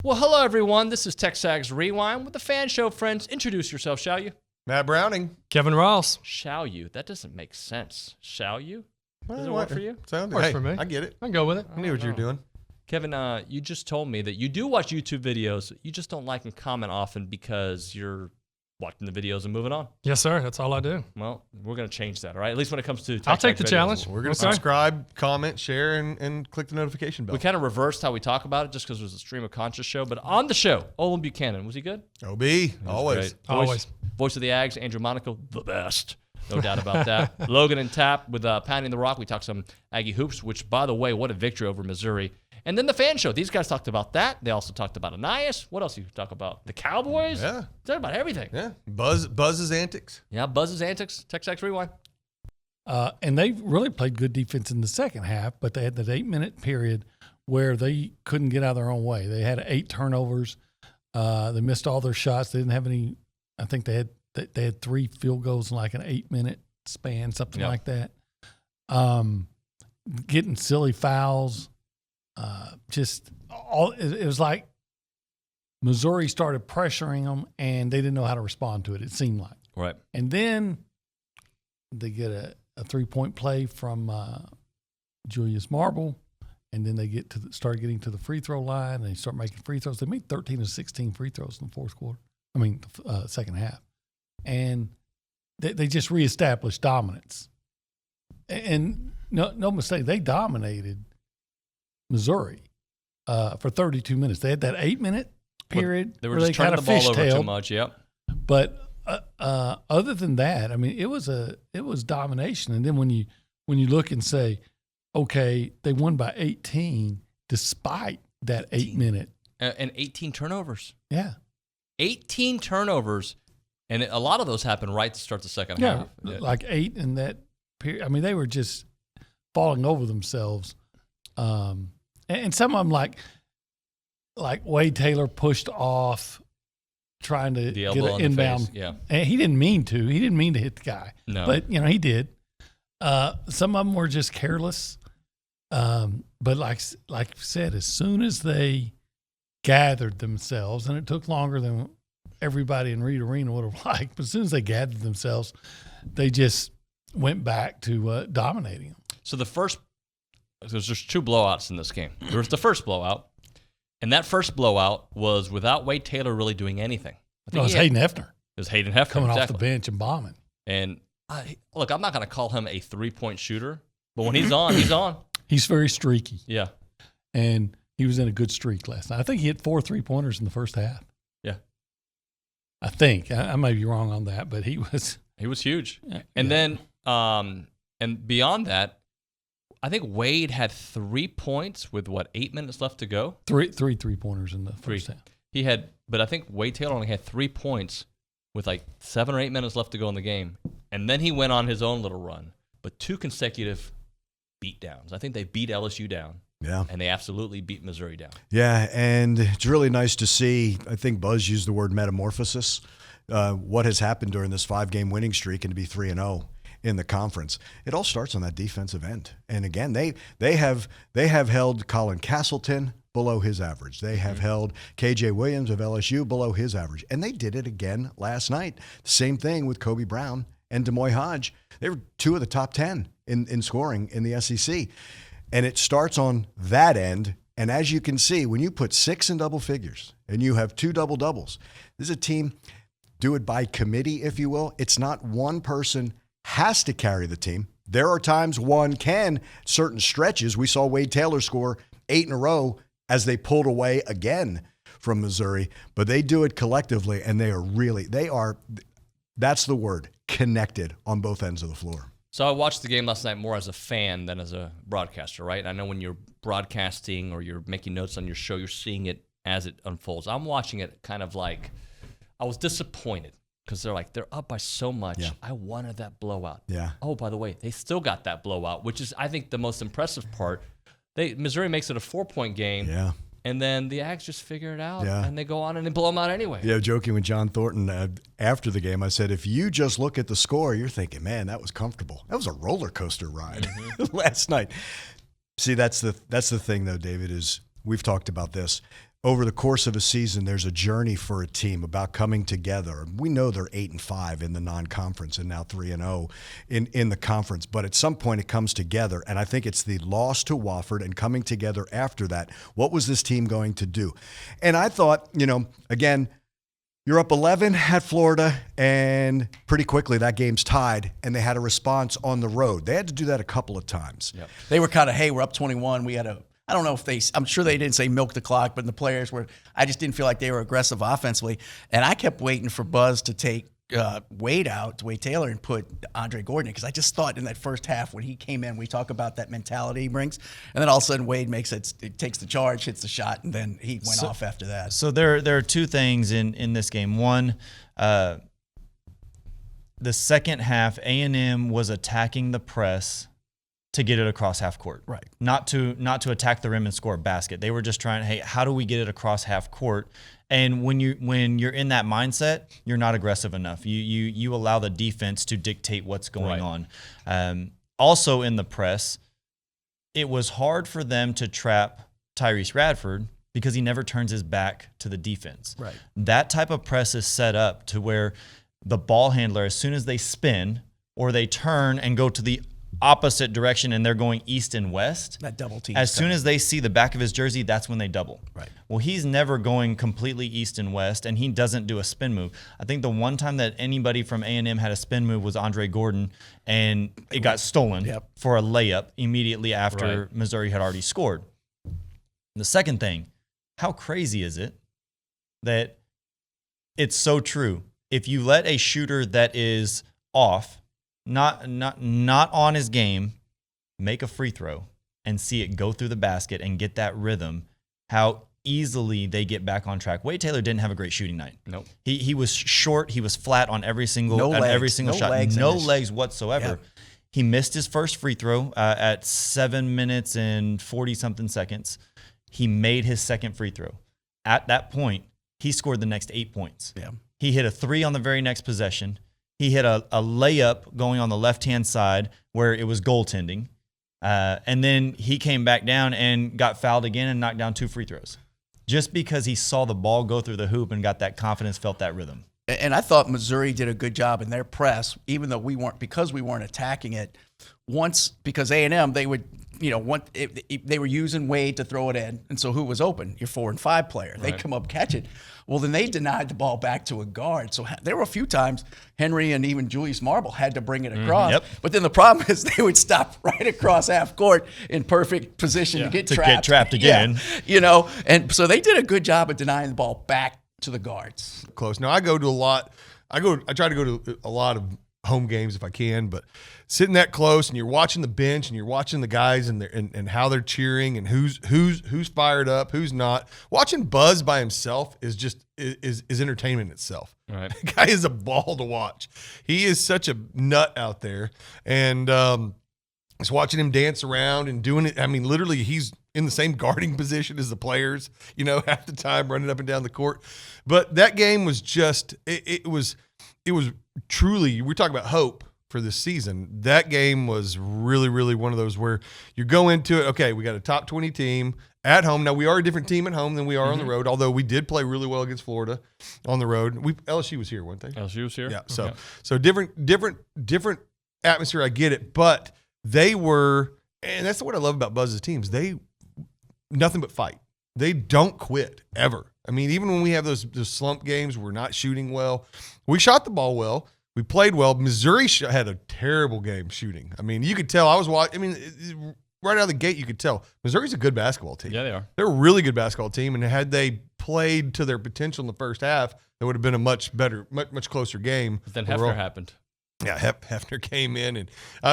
Well, hello, everyone. This is TexAgs Rewind with the Fan Show friends. Introduce yourself, shall you? Matt Browning. Kevin Ross. Shall you? That doesn't make sense. Shall you? Does it Well, work for you? Works for me. I get it. I can go with it. I knew what you were doing. Kevin, you just told me that you do watch YouTube videos. You just don't like and comment often because you're watching the videos and moving on. Yes, sir. That's all I do. Well, we're going to change that, all right? At least when it comes to I'll take the videos. challenge. We're going to subscribe, comment, share, and click the notification bell. We kind of reversed how we talk about it just because it was a stream of conscious show. But on the show, Olin Buchanan, was he good? OB, always. Great. Voice of the Aggies, Andrew Monaco, the best. No doubt about that. Logan and Tap with Pounding the Rock. We talked some Aggie hoops, which, by the way, what a victory over Missouri. And then the Fan Show. These guys talked about that. They also talked about Anais. What else did you talk about? The Cowboys? Yeah. Talked about everything. Yeah. Buzz's antics. Yeah, Buzz's antics. TexAgs Rewind. And they really played good defense in the second half, but they had that 8-minute period where they couldn't get out of their own way. They had 8 turnovers. They missed all their shots. They didn't have any. I think they had 3 field goals in like an 8-minute span, something like that. Getting silly fouls. It was like Missouri started pressuring them, and they didn't know how to respond to it. It seemed like Right. And then they get a 3-point play from Julius Marble, and then they start getting to the free throw line, and they start making free throws. They made 13 of 16 free throws in the fourth quarter. Second half, and they just reestablished dominance. And no mistake, they dominated Missouri for 32 minutes. They had that 8-minute period They were where just they turning kind the of ball over too fishtailed. much. Yep. But other than that, I mean, it was domination. And then when you look and say, okay, they won by 18 despite that 8-minute. And 18 turnovers. Yeah. 18 turnovers. And a lot of those happened right to start the second half. Like 8 in that period. I mean, they were just falling over themselves. And some of them, like Wade Taylor pushed off trying to The get elbow an in the inbound. face. Yeah. And he didn't mean to. He didn't mean to hit the guy. No. But, he did. Some of them were just careless. But like you said, as soon as they gathered themselves, and it took longer than everybody in Reed Arena would have liked, but as soon as they gathered themselves, they just went back to dominating them. So there's just 2 blowouts in this game. There was the first blowout, and that first blowout was without Wade Taylor really doing anything. It was Hayden Hefner. It was Hayden Hefner. Coming off the bench and bombing. And look, I'm not going to call him a 3-point shooter, but when he's on, he's on. He's very streaky. Yeah. And he was in a good streak last night. I think he hit 4 3-pointers in the first half. Yeah. I think. I may be wrong on that, but he was huge. And then, and beyond that, I think Wade had 3 points with 8 minutes left to go. Three 3-pointers in the first half. But I think Wade Taylor only had 3 points with 7 or 8 minutes left to go in the game. And then he went on his own little run. But 2 consecutive beatdowns. I think they beat LSU down. Yeah. And they absolutely beat Missouri down. Yeah, and it's really nice to see, I think Buzz used the word metamorphosis, what has happened during this 5-game winning streak and to be 3-0 in the conference. It all starts on that defensive end. And again, they have held Colin Castleton below his average. They have held KJ Williams of LSU below his average. And they did it again last night. Same thing with Kobe Brown and Demoy Hodge. They were 2 of the top 10 in scoring in the SEC. And it starts on that end. And as you can see, when you put 6 in double figures and you have 2 double-doubles, this is a team, do it by committee, if you will. It's not one person has to carry the team. There are times one can, certain stretches. We saw Wade Taylor score 8 in a row as they pulled away again from Missouri. But they do it collectively, and that's the word, connected on both ends of the floor. So I watched the game last night more as a fan than as a broadcaster, right? I know when you're broadcasting or you're making notes on your show, you're seeing it as it unfolds. I'm watching it kind of like I was disappointed because they're up by so much. Yeah. I wanted that blowout. Yeah. Oh, by the way, they still got that blowout, which is, I think, the most impressive part. Missouri makes it a 4-point game. Yeah. And then the Aggies just figure it out, Yeah. and they go on and they blow them out anyway. Yeah, joking with John Thornton after the game, I said, if you just look at the score, you're thinking, man, that was comfortable. That was a roller coaster ride last night. See, that's the thing, though, David, is we've talked about this. over the course of a season, there's a journey for a team about coming together. We know they're 8-5 in the non-conference and now 3-0 in the conference. But at some point, it comes together, and I think it's the loss to Wofford and coming together after that. What was this team going to do? And I thought, again, you're up 11 at Florida, and pretty quickly that game's tied, and they had a response on the road. They had to do that a couple of times. Yep. They were kind of, hey, we're up 21. We had I don't know if I'm sure they didn't say milk the clock, but the players I just didn't feel like they were aggressive offensively. And I kept waiting for Buzz to take Wade Taylor, and put Andre Gordon in, because I just thought in that first half when he came in, we talk about that mentality he brings, and then all of a sudden Wade takes the charge, hits the shot, and then he went off after that. So there are two things in this game. One, the second half, A&M was attacking the press to get it across half court. Right. Not to attack the rim and score a basket. They were just trying, hey, how do we get it across half court? And when you're in that mindset, you're not aggressive enough. You allow the defense to dictate what's going on. Also in the press, it was hard for them to trap Tyrese Radford because he never turns his back to the defense. Right. That type of press is set up to where the ball handler, as soon as they spin or they turn and go to the opposite direction and they're going east and west, that double team. As soon as they see the back of his jersey, that's when they double. Right. Well, he's never going completely east and west, and he doesn't do a spin move. I think the one time that anybody from A&M had a spin move was Andre Gordon, and it got stolen for a layup immediately after Missouri had already scored. The second thing, how crazy is it that it's so true? If you let a shooter that is off, not on his game, make a free throw and see it go through the basket and get that rhythm, how easily they get back on track. Wade Taylor didn't have a great shooting night. Nope. He was short. He was flat on every single shot. No legs whatsoever. Yep. He missed his first free throw at 7 minutes and 40-something seconds. He made his second free throw. At that point, he scored the next 8 points. Yeah. He hit a 3 on the very next possession. He hit a layup going on the left-hand side where it was goaltending. And then he came back down and got fouled again and knocked down 2 free throws. Just because he saw the ball go through the hoop and got that confidence, felt that rhythm. And I thought Missouri did a good job in their press, even though we weren't attacking it. Because A&M, they would, they were using Wade to throw it in. And so who was open? Your 4 and 5 player. They'd come up, catch it. Well, then they denied the ball back to a guard. So there were a few times Henry and even Julius Marble had to bring it across. Yep. But then the problem is they would stop right across half court in perfect position to get trapped again. Yeah, and so they did a good job of denying the ball back to the guards. Close. Now I try to go to a lot of home games if I can, but sitting that close and you're watching the bench and you're watching the guys and how they're cheering and who's fired up, who's not. Watching Buzz by himself is entertainment itself. Right. The guy is a ball to watch. He is such a nut out there, and just watching him dance around and doing it. I mean, literally, he's in the same guarding position as the players, half the time running up and down the court. But that game was just it was truly, we're talking about hope for this season. That game was really, really one of those where you go into it, okay, we got a top 20 team at home. Now, we are a different team at home than we are on the road, although we did play really well against Florida on the road. LSU was here, weren't they? LSU was here? Yeah, so different atmosphere, I get it, but they were, and that's what I love about Buzz's teams, they nothing but fight. They don't quit, ever. I mean, even when we have those slump games, we're not shooting well. We shot the ball well. We played well. Missouri had a terrible game shooting. I mean, you could tell. I was watching. I mean, right out of the gate, you could tell. Missouri's a good basketball team. Yeah, they are. They're a really good basketball team, and had they played to their potential in the first half, it would have been a much better, much closer game. But then Hefner happened. Yeah, Hefner came in, and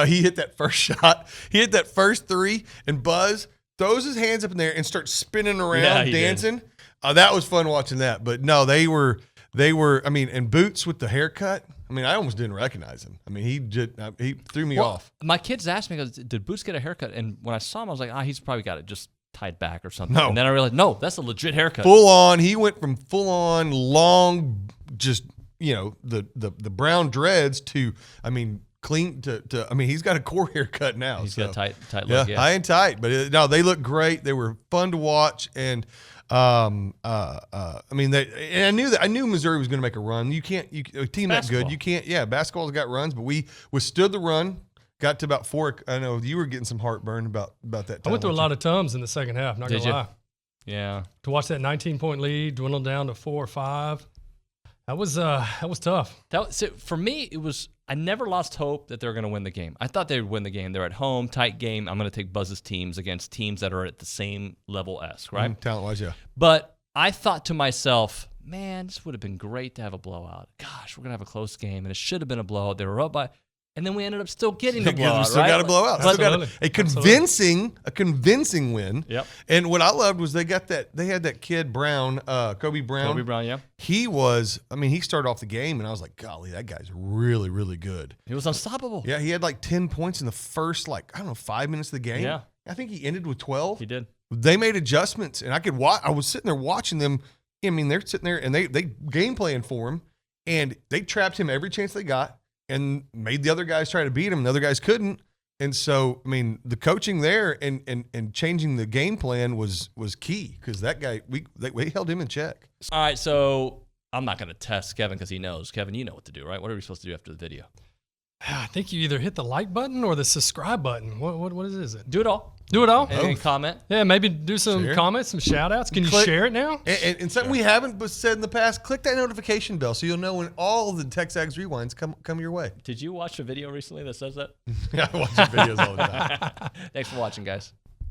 he hit that first shot. He hit that first 3, and Buzz throws his hands up in there and starts spinning around, dancing. That was fun watching that. But no, they were. I mean, and Boots with the haircut. I mean, I almost didn't recognize him. I mean, he threw me off. My kids asked me, "Did Boots get a haircut?" And when I saw him, I was like, he's probably got it just tied back or something. No. And then I realized, no, that's a legit haircut. Full on. He went from full on long, just the brown dreads to, I mean, clean to I mean, he's got a core haircut now. He's got a tight look. Yeah, high and tight. But no, they look great. They were fun to watch, and I mean, and I knew Missouri was going to make a run. A team that good, you can't. Yeah, basketball's got runs, but we withstood the run. Got to about 4. I know you were getting some heartburn about that time. I went through a lot of Tums in the second half, not going to lie. Yeah. To watch that 19-point lead dwindle down to 4 or 5, that was tough. For me, I never lost hope that they were going to win the game. I thought they would win the game. They're at home, tight game. I'm going to take Buzz's teams against teams that are at the same level as, right? Talent-wise, yeah. But I thought to myself, man, this would have been great to have a blowout. Gosh, we're going to have a close game, and it should have been a blowout. They were up by... And then we ended up still getting the blowout, we still got a blowout. Still got a convincing win. Yep. And what I loved was they had that kid Brown, Kobe Brown. Kobe Brown, yeah. He started off the game, and I was like, golly, that guy's really, really good. He was unstoppable. Yeah, he had like 10 points in the first, 5 minutes of the game. Yeah. I think he ended with 12. He did. They made adjustments, and I was sitting there watching them. I mean, they're sitting there, and they game playing for him, and they trapped him every chance they got. And made the other guys try to beat him, and the other guys couldn't. And so, I mean, the coaching there and changing the game plan was key because that guy, we held him in check. All right, so I'm not going to test Kevin because he knows. Kevin, you know what to do, right? What are we supposed to do after the video? I think you either hit the like button or the subscribe button. What is it? Do it all. Do it all? And comment. Yeah, maybe do some Share. comments, some shout outs. Can you share it now? And something we haven't said in the past, click that notification bell so you'll know when all of the TexAgs rewinds come your way. Did you watch a video recently that says that? Yeah, I watch your videos all the time. Thanks for watching, guys.